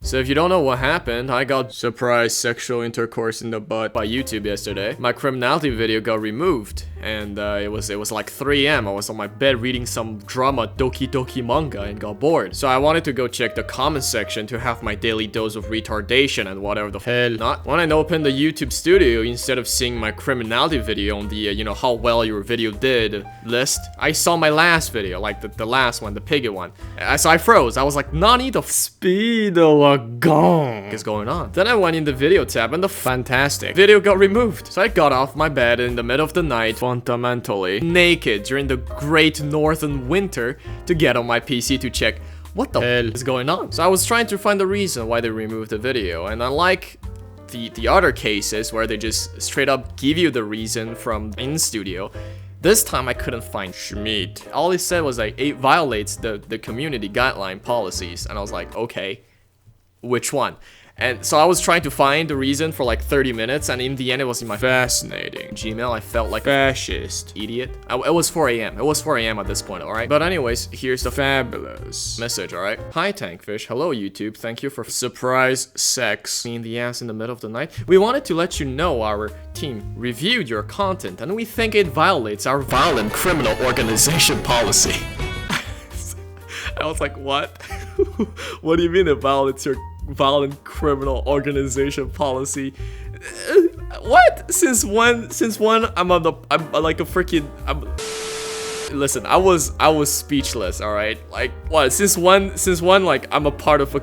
So if you don't know what happened, I got surprise sexual intercourse in the butt by YouTube yesterday. My criminality video got removed, and it was like 3 a.m. I was on my bed reading some drama Doki Doki manga and got bored. So I wanted to go check the comment section to have my daily dose of retardation and whatever the hell not. When I opened the YouTube studio, instead of seeing my criminality video on the you know, how well your video did list, I saw my last video, like the last one, the piggy one. So I froze. I was like, Nani the speedo gong is going on. Then I went in the video tab and the fantastic video got removed. So I got off my bed in the middle of the night, fundamentally naked during the great northern winter, to get on my PC to check what the hell is going on. So I was trying to find the reason why they removed the video, and unlike the other cases where they just straight up give you the reason from in studio, this time I couldn't find Schmidt. All it said was like, it violates the community guideline policies, and I was like, okay, which one? And so I was trying to find the reason for like 30 minutes, and in the end it was in my fascinating Gmail. I felt like a fascist idiot. It was 4 a.m. It was 4 a.m. at this point, alright? But anyways, here's the fabulous message, alright? Hi Tankfish, hello YouTube, thank you for surprise sex in the ass in the middle of the night. We wanted to let you know our team reviewed your content, and we think it violates our violent criminal organization policy. I was like, what? What do you mean it violates your violent criminal organization policy? What? Since when I'm like a freaking listen, I was speechless, all right? Like, what? Since when like I'm a part of a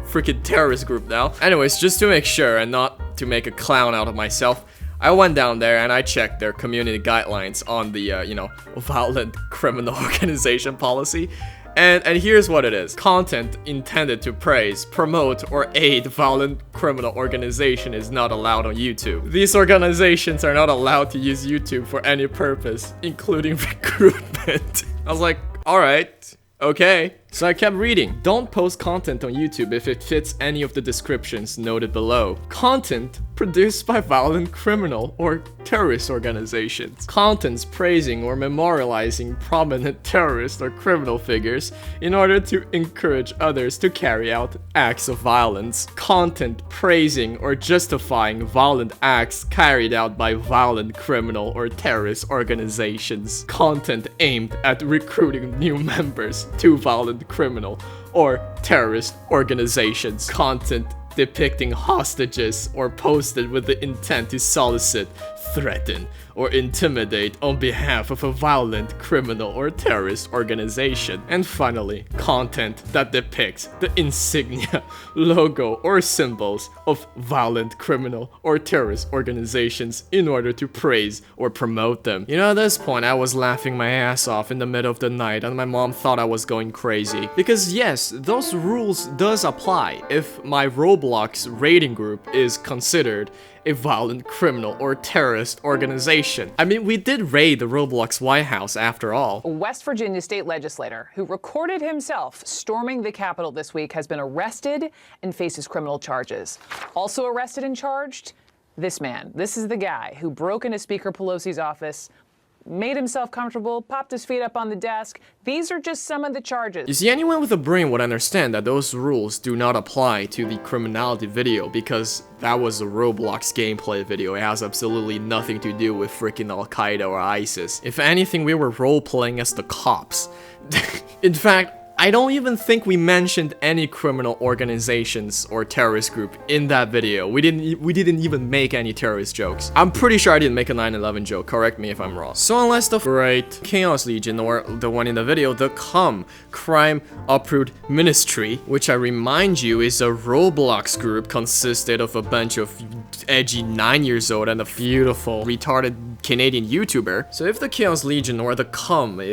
freaking terrorist group now? Anyways, just to make sure and not to make a clown out of myself, I went down there and I checked their community guidelines on the you know, violent criminal organization policy. And here's what it is. Content intended to praise, promote, or aid violent criminal organization is not allowed on YouTube. These organizations are not allowed to use YouTube for any purpose, including recruitment. I was like, alright, okay. So I kept reading. Don't post content on YouTube if it fits any of the descriptions noted below. Content produced by violent criminal or terrorist organizations. Contents praising or memorializing prominent terrorist or criminal figures in order to encourage others to carry out acts of violence. Content praising or justifying violent acts carried out by violent criminal or terrorist organizations. Content aimed at recruiting new members to violent criminal or terrorist organizations. Content depicting hostages or posted with the intent to solicit, threaten, or intimidate on behalf of a violent criminal or terrorist organization. And finally, content that depicts the insignia, logo, or symbols of violent criminal or terrorist organizations in order to praise or promote them. You know, at this point, I was laughing my ass off in the middle of the night, and my mom thought I was going crazy. Because yes, those rules does apply if my Roblox raiding group is considered a violent criminal or terrorist organization. I mean, we did raid the Roblox White House after all. A West Virginia state legislator who recorded himself storming the Capitol this week has been arrested and faces criminal charges. Also arrested and charged, this man. This is the guy who broke into Speaker Pelosi's office, made himself comfortable, popped his feet up on the desk. These are just some of the charges. You see, anyone with a brain would understand that those rules do not apply to the criminality video, because that was a Roblox gameplay video. It has absolutely nothing to do with freaking Al-Qaeda or ISIS. If anything, we were role-playing as the cops. In fact, I don't even think we mentioned any criminal organizations or terrorist group in that video. We didn't even make any terrorist jokes. I'm pretty sure I didn't make a 9/11 joke, correct me if I'm wrong. So unless the great Chaos Legion or the one in the video, the Crime Uproot Ministry, which I remind you is a Roblox group consisted of a bunch of edgy 9 years old and a beautiful retarded Canadian YouTuber. So if the Chaos Legion or the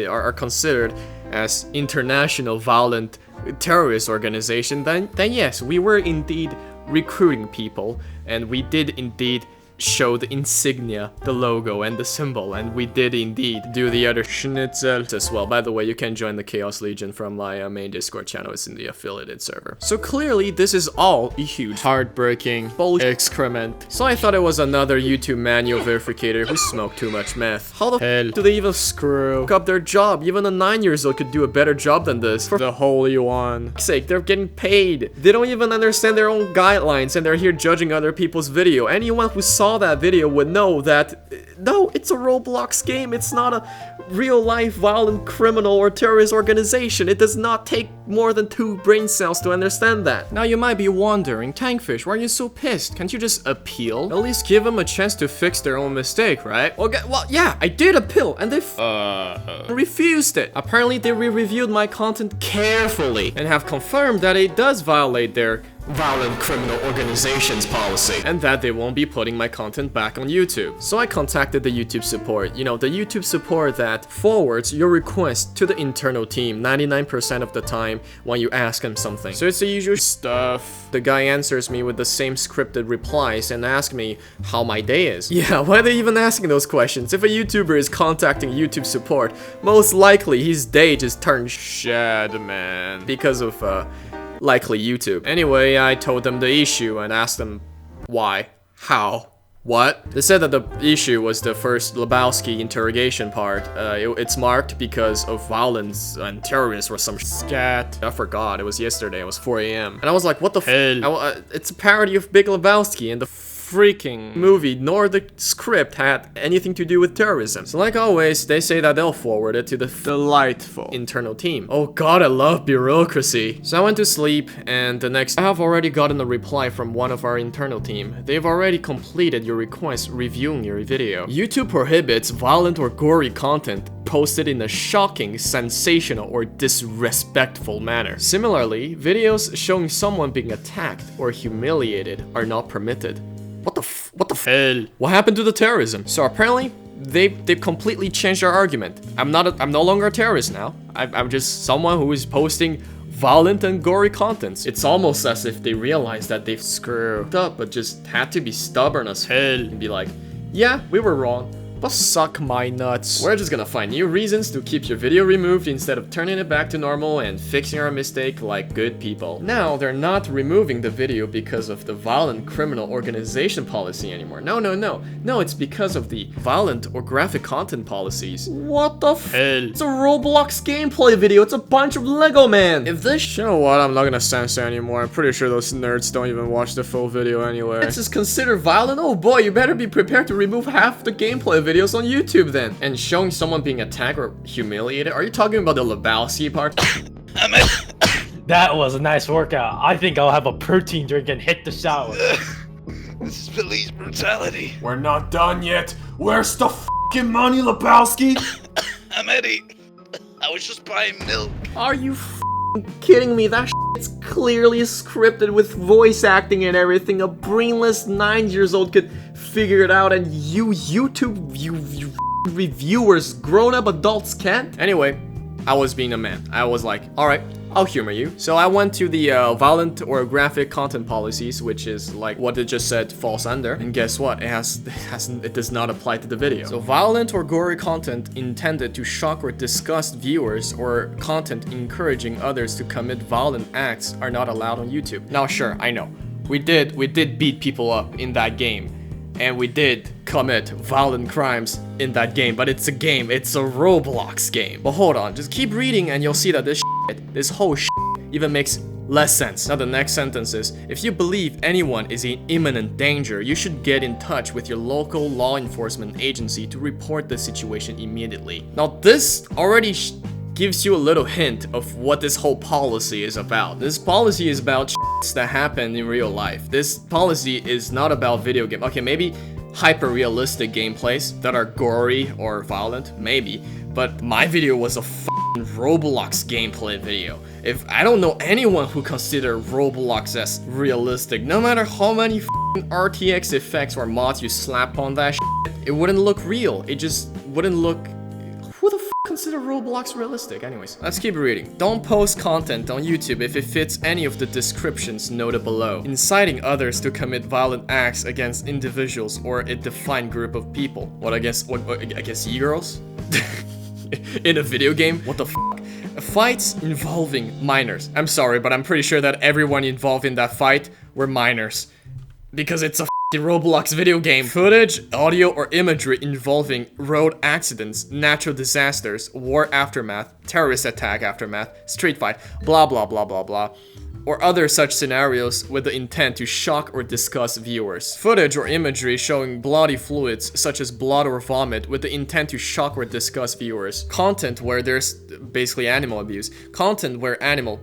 are considered as international violent terrorist organization, then yes, we were indeed recruiting people, and we did indeed show the insignia, the logo, and the symbol, and we did indeed do the other schnitzel as well. By the way, you can join the Chaos Legion from my main Discord channel. It's in the affiliated server. So clearly, this is all a huge, heartbreaking bullshit excrement. So I thought it was another YouTube manual verificator who smoked too much meth. How the hell do they even screw up their job? Even a 9-year-old could do a better job than this. For the Holy One. For sake, they're getting paid. They don't even understand their own guidelines, and they're here judging other people's video. Anyone who saw that video would know that no, it's a Roblox game. It's not a real-life violent criminal or terrorist organization. It does not take more than 2 brain cells to understand that. Now you might be wondering, Tankfish, why are you so pissed? Can't you just appeal? At least give them a chance to fix their own mistake, right? Okay, well, yeah, I did appeal, and they refused it. Apparently, they reviewed my content carefully and have confirmed that it does violate their violent criminal organizations policy, and that they won't be putting my content back on YouTube. So I contacted the YouTube support. You know, the YouTube support that forwards your request to the internal team 99% of the time when you ask them something. So it's the usual stuff. The guy answers me with the same scripted replies and asks me how my day is. Yeah, why are they even asking those questions? If a YouTuber is contacting YouTube support, most likely his day just turned shad, man. Because of, likely YouTube. Anyway, I told them the issue and asked them why, how, what. They said that the issue was the first Lebowski interrogation part. It's marked because of violence and terrorists or some scat. I forgot, it was yesterday, it was 4 AM. And I was like, what the hell? It's a parody of Big Lebowski, and the freaking movie nor the script had anything to do with terrorism. So like always, they say that they'll forward it to the delightful internal team. Oh god, I love bureaucracy. So I went to sleep, and the next I have already gotten a reply from one of our internal team. They've already completed your request reviewing your video. YouTube prohibits violent or gory content posted in a shocking, sensational, or disrespectful manner. Similarly, videos showing someone being attacked or humiliated are not permitted. What the hell? What happened to the terrorism? So apparently, they've completely changed their argument. I'm no longer a terrorist now. I'm just someone who is posting violent and gory contents. It's almost as if they realized that they've screwed up, but just had to be stubborn as hell and be like, yeah, we were wrong. But suck my nuts. We're just gonna find new reasons to keep your video removed instead of turning it back to normal and fixing our mistake like good people. Now, they're not removing the video because of the violent criminal organization policy anymore. No, it's because of the violent or graphic content policies. What the hell? It's a Roblox gameplay video. It's a bunch of Lego man. If this, you know what, I'm not gonna censor anymore. I'm pretty sure those nerds don't even watch the full video anyway. This is considered violent? Oh boy, you better be prepared to remove half the gameplay videos on YouTube then. And showing someone being attacked or humiliated? Are you talking about the Lebowski part? That was a nice workout. I think I'll have a protein drink and hit the shower. This is police brutality. We're not done yet. Where's the f***ing money, Lebowski? I'm Eddie. I was just buying milk. Are you f***ing kidding me? That shit's clearly scripted with voice acting and everything. A brainless 9-year-old could figure it out, and you YouTube reviewers, grown-up adults can't? Anyway, I was being a man. I was like, alright, I'll humor you. So I went to the violent or graphic content policies, which is like what it just said falls under. And guess what? It does not apply to the video. So violent or gory content intended to shock or disgust viewers or content encouraging others to commit violent acts are not allowed on YouTube. Now sure, I know. We did beat people up in that game. And we did commit violent crimes in that game, but it's a game, it's a Roblox game. But hold on, just keep reading and you'll see that this whole even makes less sense. Now the next sentence is, if you believe anyone is in imminent danger, you should get in touch with your local law enforcement agency to report the situation immediately. Now this already gives you a little hint of what this whole policy is about. This policy is about that happen in real life. This policy is not about video game. Okay, maybe hyper-realistic gameplays that are gory or violent, maybe. But my video was a Roblox gameplay video. If I don't know anyone who consider Roblox as realistic, no matter how many RTX effects or mods you slap on that it wouldn't look real. It just wouldn't look. Who the consider Roblox realistic? Anyways, let's keep reading. Don't post content on YouTube if it fits any of the descriptions noted below. Inciting others to commit violent acts against individuals or a defined group of people. What, against e-girls? In a video game? What the f***? Fights involving minors. I'm sorry, but I'm pretty sure that everyone involved in that fight were minors. Because it's a Roblox video game. Footage, audio, or imagery involving road accidents, natural disasters, war aftermath, terrorist attack aftermath, street fight, blah blah blah blah blah, or other such scenarios with the intent to shock or disgust viewers. Footage or imagery showing bloody fluids such as blood or vomit with the intent to shock or disgust viewers. Content where there's basically animal abuse. Content where animal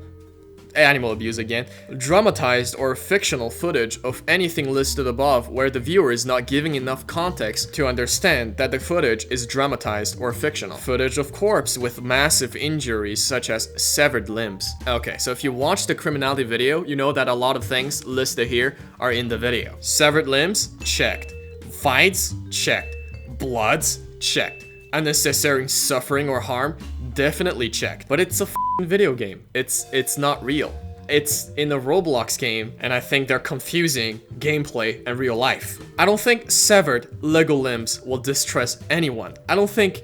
abuse again. Dramatized or fictional footage of anything listed above where the viewer is not giving enough context to understand that the footage is dramatized or fictional. Footage of corpse with massive injuries such as severed limbs. Okay, so if you watch the criminality video, you know that a lot of things listed here are in the video. Severed limbs? Checked. Fights? Checked. Bloods? Checked. Unnecessary suffering or harm? Definitely checked. But it's a video game. It's not real. It's in a Roblox game, and I think they're confusing gameplay and real life. I don't think severed Lego limbs will distress anyone. I don't think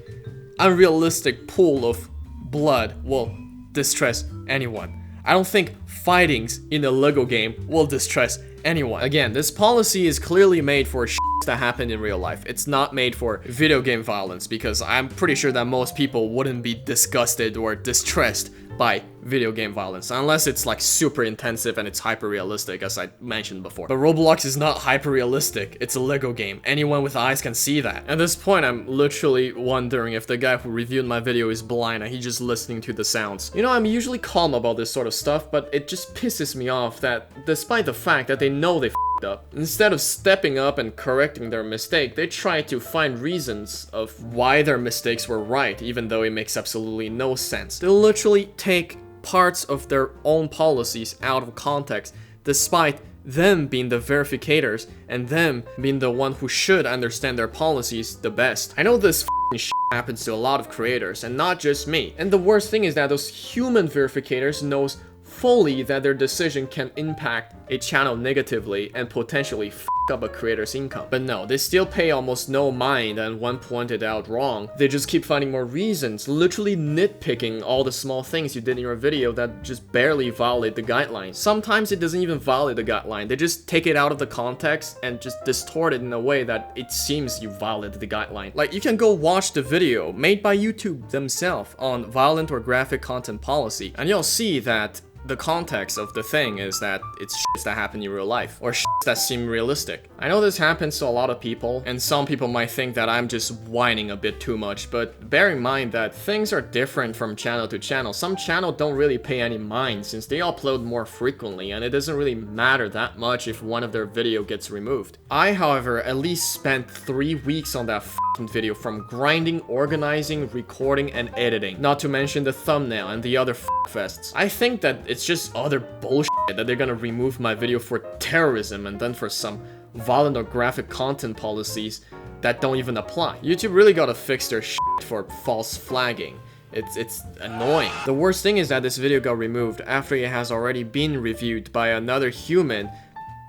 unrealistic pool of blood will distress anyone. I don't think fightings in a Lego game will distress anyone. Again, this policy is clearly made for that happen in real life. It's not made for video game violence, because I'm pretty sure that most people wouldn't be disgusted or distressed by video game violence unless it's like super intensive and it's hyper realistic, as I mentioned before. But Roblox is not hyper realistic. It's a Lego game. Anyone with eyes can see that. At this point, I'm literally wondering if the guy who reviewed my video is blind and he's just listening to the sounds. You know, I'm usually calm about this sort of stuff, but it just pisses me off that despite the fact that they know they up, instead of stepping up and correcting their mistake, they try to find reasons of why their mistakes were right, even though it makes absolutely no sense. They literally take parts of their own policies out of context, despite them being the verificators and them being the one who should understand their policies the best. I know this shit happens to a lot of creators, and not just me. And the worst thing is that those human verificators knows fully that their decision can impact a channel negatively and potentially f up a creator's income. But no, they still pay almost no mind, and when pointed out wrong, they just keep finding more reasons, literally nitpicking all the small things you did in your video that just barely violate the guidelines. Sometimes it doesn't even violate the guideline, they just take it out of the context and just distort it in a way that it seems you violated the guideline. Like, you can go watch the video made by YouTube themselves on violent or graphic content policy, and you'll see that the context of the thing is that it's shit that happen in real life, or shit that seem realistic. I know this happens to a lot of people, and some people might think that I'm just whining a bit too much, but bear in mind that things are different from channel to channel. Some channels don't really pay any mind since they upload more frequently, and it doesn't really matter that much if one of their video gets removed. I, however, at least spent 3 weeks on that video, from grinding, organizing, recording, and editing, not to mention the thumbnail and the other fests. I think that it's just other bullshit that they're gonna remove my video for terrorism and then for some violent or graphic content policies that don't even apply. YouTube really gotta fix their shit for false flagging. It's annoying. The worst thing is that this video got removed after it has already been reviewed by another human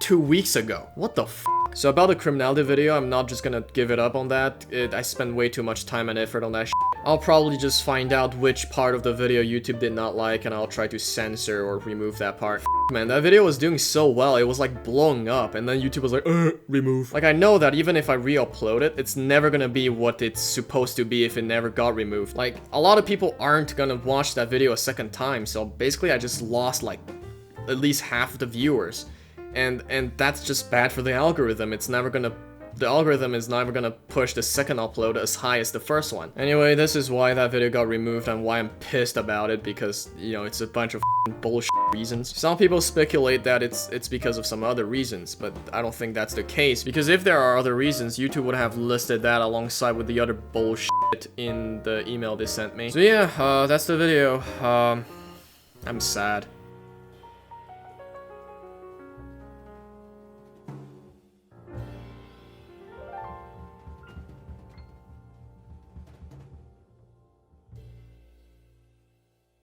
2 weeks ago. What the f? So about the criminality video, I'm not just gonna give it up on that. I spent way too much time and effort on that shit. I'll probably just find out which part of the video YouTube did not like, and I'll try to censor or remove that part. Man, that video was doing so well, it was like blowing up, and then YouTube was like, remove. Like, I know that even if I re-upload it, it's never gonna be what it's supposed to be if it never got removed. Like, a lot of people aren't gonna watch that video a second time, so basically I just lost like at least half of the viewers. And that's just bad for the algorithm. The algorithm is never gonna push the second upload as high as the first one. Anyway, this is why that video got removed and why I'm pissed about it, because, you know, it's a bunch of bullshit reasons. Some people speculate that it's because of some other reasons, but I don't think that's the case, because if there are other reasons, YouTube would have listed that alongside with the other bullshit in the email they sent me. So yeah, that's the video. I'm sad.